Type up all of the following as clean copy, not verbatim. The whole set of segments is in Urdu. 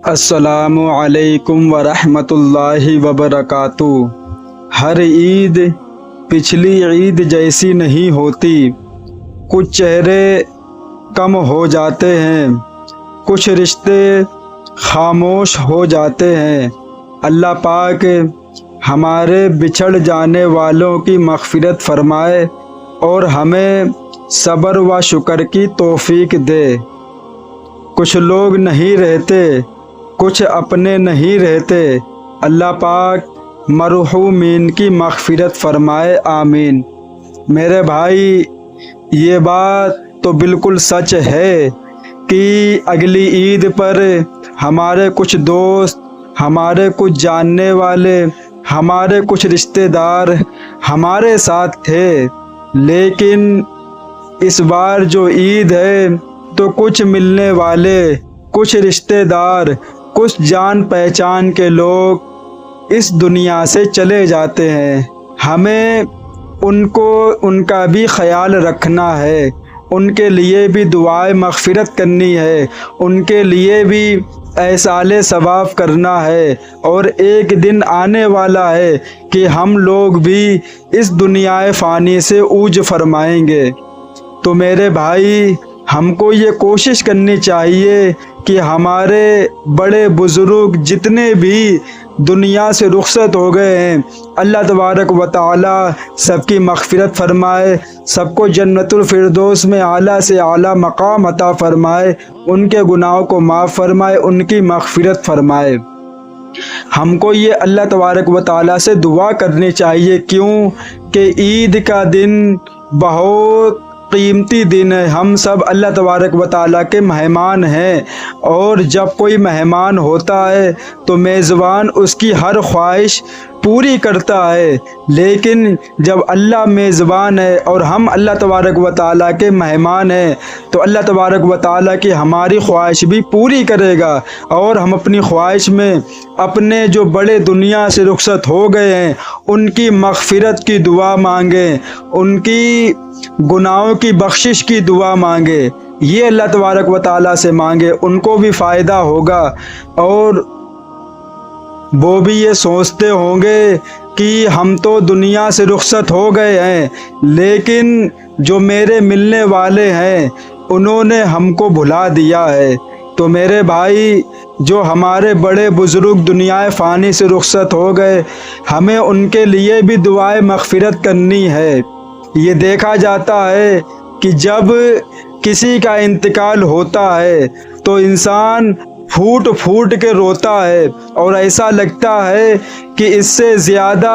السلام علیکم ورحمۃ اللہ وبرکاتہ۔ ہر عید پچھلی عید جیسی نہیں ہوتی، کچھ چہرے کم ہو جاتے ہیں، کچھ رشتے خاموش ہو جاتے ہیں۔ اللہ پاک ہمارے بچھڑ جانے والوں کی مغفرت فرمائے اور ہمیں صبر و شکر کی توفیق دے۔ کچھ لوگ نہیں رہتے، کچھ اپنے نہیں رہتے، اللہ پاک مرحومین کی مغفرت فرمائے، آمین۔ میرے بھائی، یہ بات تو بالکل سچ ہے کہ اگلی عید پر ہمارے کچھ دوست، ہمارے کچھ جاننے والے، ہمارے کچھ رشتہ دار ہمارے ساتھ تھے، لیکن اس بار جو عید ہے تو کچھ ملنے والے، کچھ رشتہ دار، کچھ جان پہچان کے لوگ اس دنیا سے چلے جاتے ہیں۔ ہمیں ان کا بھی خیال رکھنا ہے، ان کے لیے بھی دعائے مغفرت کرنی ہے، ان کے لیے بھی ایصال ثواب کرنا ہے، اور ایک دن آنے والا ہے کہ ہم لوگ بھی اس دنیا فانی سے اوج فرمائیں گے۔ تو میرے بھائی، ہم کو یہ کوشش کرنی چاہیے کہ ہمارے بڑے بزرگ جتنے بھی دنیا سے رخصت ہو گئے ہیں، اللہ تبارک و تعالی سب کی مغفرت فرمائے، سب کو جنت الفردوس میں اعلیٰ سے اعلیٰ مقام عطا فرمائے، ان کے گناہوں کو معاف فرمائے، ان کی مغفرت فرمائے۔ ہم کو یہ اللہ تبارک و تعالی سے دعا کرنی چاہیے، کیوں کہ عید کا دن بہت قیمتی دن ہے۔ ہم سب اللہ تبارک و تعالیٰ کے مہمان ہیں، اور جب کوئی مہمان ہوتا ہے تو میزبان اس کی ہر خواہش پوری کرتا ہے، لیکن جب اللہ میزبان ہے اور ہم اللہ تبارک و تعالیٰ کے مہمان ہیں تو اللہ تبارک و تعالیٰ کی ہماری خواہش بھی پوری کرے گا، اور ہم اپنی خواہش میں اپنے جو بڑے دنیا سے رخصت ہو گئے ہیں ان کی مغفرت کی دعا مانگیں، ان کی گناہوں کی بخشش کی دعا مانگے، یہ اللہ تبارک و تعالیٰ سے مانگے، ان کو بھی فائدہ ہوگا، اور وہ بھی یہ سوچتے ہوں گے کہ ہم تو دنیا سے رخصت ہو گئے ہیں، لیکن جو میرے ملنے والے ہیں انہوں نے ہم کو بھلا دیا ہے۔ تو میرے بھائی، جو ہمارے بڑے بزرگ دنیا فانی سے رخصت ہو گئے، ہمیں ان کے لیے بھی دعائے مغفرت کرنی ہے۔ یہ دیکھا جاتا ہے کہ جب کسی کا انتقال ہوتا ہے تو انسان پھوٹ پھوٹ کے روتا ہے، اور ایسا لگتا ہے کہ اس سے زیادہ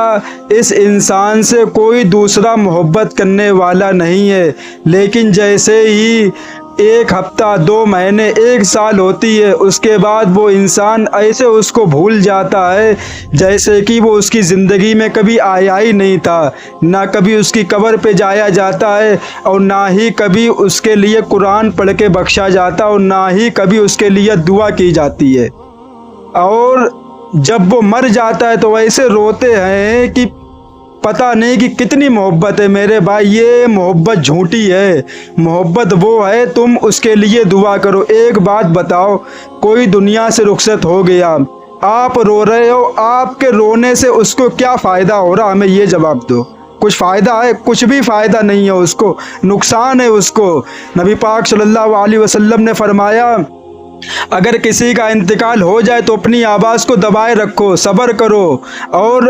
اس انسان سے کوئی دوسرا محبت کرنے والا نہیں ہے، لیکن جیسے ہی ایک ہفتہ، 2 مہینے، 1 سال ہوتی ہے، اس کے بعد وہ انسان ایسے اس کو بھول جاتا ہے جیسے کہ وہ اس کی زندگی میں کبھی آیا ہی نہیں تھا، نہ کبھی اس کی قبر پہ جایا جاتا ہے، اور نہ ہی کبھی اس کے لیے قرآن پڑھ کے بخشا جاتا، اور نہ ہی کبھی اس کے لیے دعا کی جاتی ہے۔ اور جب وہ مر جاتا ہے تو ایسے روتے ہیں کہ پتہ نہیں کہ کتنی محبت ہے۔ میرے بھائی، یہ محبت جھوٹی ہے۔ محبت وہ ہے تم اس کے لیے دعا کرو۔ ایک بات بتاؤ، کوئی دنیا سے رخصت ہو گیا، آپ رو رہے ہو، آپ کے رونے سے اس کو کیا فائدہ ہو رہا؟ ہمیں یہ جواب دو۔ کچھ فائدہ ہے؟ کچھ بھی فائدہ نہیں ہے، اس کو نقصان ہے۔ اس کو نبی پاک صلی اللہ علیہ وسلم نے فرمایا، اگر کسی کا انتقال ہو جائے تو اپنی آواز کو دبائے رکھو، صبر کرو، اور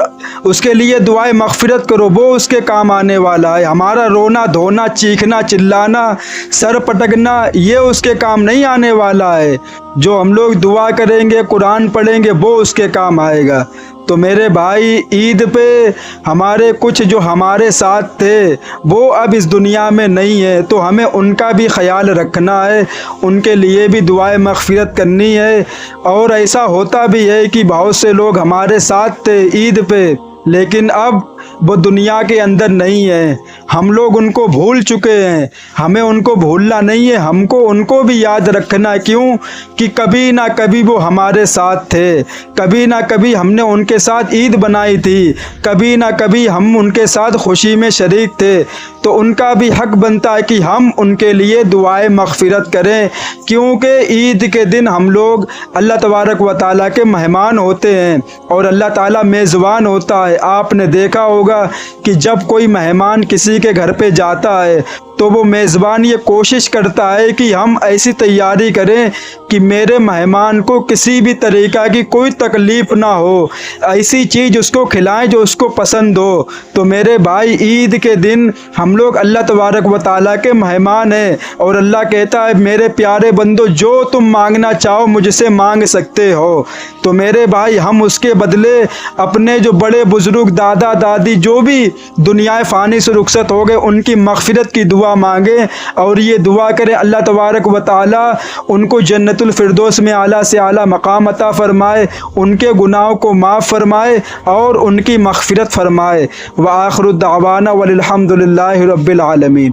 اس کے لیے دعائے مغفرت کرو، وہ اس کے کام آنے والا ہے۔ ہمارا رونا دھونا، چیخنا چلانا، سر پٹکنا، یہ اس کے کام نہیں آنے والا ہے۔ جو ہم لوگ دعا کریں گے، قرآن پڑھیں گے، وہ اس کے کام آئے گا۔ تو میرے بھائی، عید پہ ہمارے کچھ جو ہمارے ساتھ تھے وہ اب اس دنیا میں نہیں ہے، تو ہمیں ان کا بھی خیال رکھنا ہے، ان کے لیے بھی دعائے مغفرت کرنی ہے۔ اور ایسا ہوتا بھی ہے کہ بہت سے لوگ ہمارے ساتھ تھے عید پہ، لیکن اب وہ دنیا کے اندر نہیں ہیں، ہم لوگ ان کو بھول چکے ہیں، ہمیں ان کو بھولنا نہیں ہے، ہم کو ان کو بھی یاد رکھنا ہے۔ کیوں کہ کبھی نہ کبھی وہ ہمارے ساتھ تھے، کبھی نہ کبھی ہم نے ان کے ساتھ عید بنائی تھی، کبھی نہ کبھی ہم ان کے ساتھ خوشی میں شریک تھے، تو ان کا بھی حق بنتا ہے کہ ہم ان کے لیے دعائے مغفرت کریں، کیونکہ عید کے دن ہم لوگ اللہ تبارک و تعالیٰ کے مہمان ہوتے ہیں اور اللہ تعالیٰ میزبان ہوتا ہے۔ آپ نے دیکھا ہوگا کہ جب کوئی مہمان کسی کے گھر پہ جاتا ہے تو وہ میزبان یہ کوشش کرتا ہے کہ ہم ایسی تیاری کریں کہ میرے مہمان کو کسی بھی طریقہ کی کوئی تکلیف نہ ہو، ایسی چیز اس کو کھلائیں جو اس کو پسند ہو۔ تو میرے بھائی، عید کے دن ہم لوگ اللہ تبارک و تعالیٰ کے مہمان ہیں اور اللہ کہتا ہے میرے پیارے بندو، جو تم مانگنا چاہو مجھ سے مانگ سکتے ہو۔ تو میرے بھائی، ہم اس کے بدلے اپنے جو بڑے بزرگ دادا دادی جو بھی دنیا فانی سے رخصت ہو گئے ان کی مغفرت کی دعا مانگیں اور یہ دعا کریں اللہ تبارک و تعالیٰ ان کو جنت الفردوس میں اعلیٰ سے اعلیٰ مقام عطا فرمائے، ان کے گناہوں کو معاف فرمائے اور ان کی مغفرت فرمائے۔ وآخر الدعوانا والحمد للہ رب العالمین۔